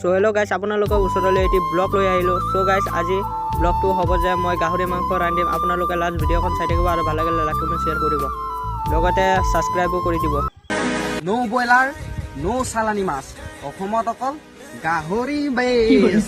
So hello' গাইছ, আপোনালোকৰ ওচৰলৈ এটি ব্লগ লৈ আহিলোঁ। চ' গাইছ, আজি ব্লগটো হ'ব যে মই গাহৰি মাংস ৰান্ধিম। আপোনালোকে লাষ্ট ভিডিঅ'খন চাই থাকিব আৰু ভাল লাগিলে লাইক কমেণ্ট শ্বেয়াৰ কৰিব, লগতে ছাবস্ক্ৰাইবো কৰি দিব। নো ব্ৰইলাৰ, নো চালানী মাছ, অসমত অকল গাহৰি বেছ।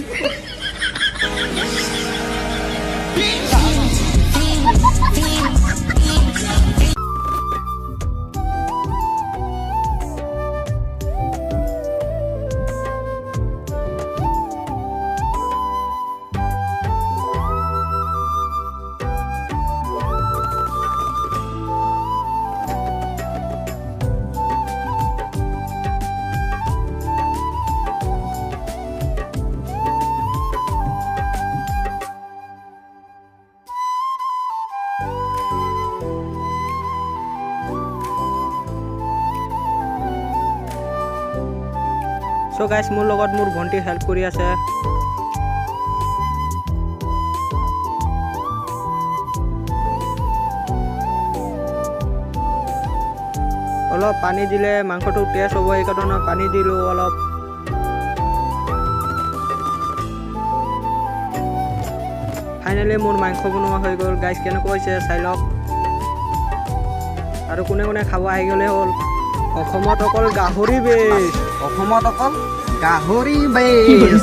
চ' গাইছ, মোৰ লগত মোৰ ভণ্টি হেল্প কৰি আছে। অলপ পানী দিলে মাংসটো টেষ্ট হ'ব, সেইকাৰণে পানী দিলোঁ অলপ। ফাইনেলি মোৰ মাংস বনোৱা হৈ গ'ল। গাইছ, কেনেকুৱা হৈছে চাই লওক, আৰু কোনে কোনে খাব আহি গ'লে হ'ল। অসমত অকল গাহৰি বেছ, অসমত অকল গাহৰি বেছ।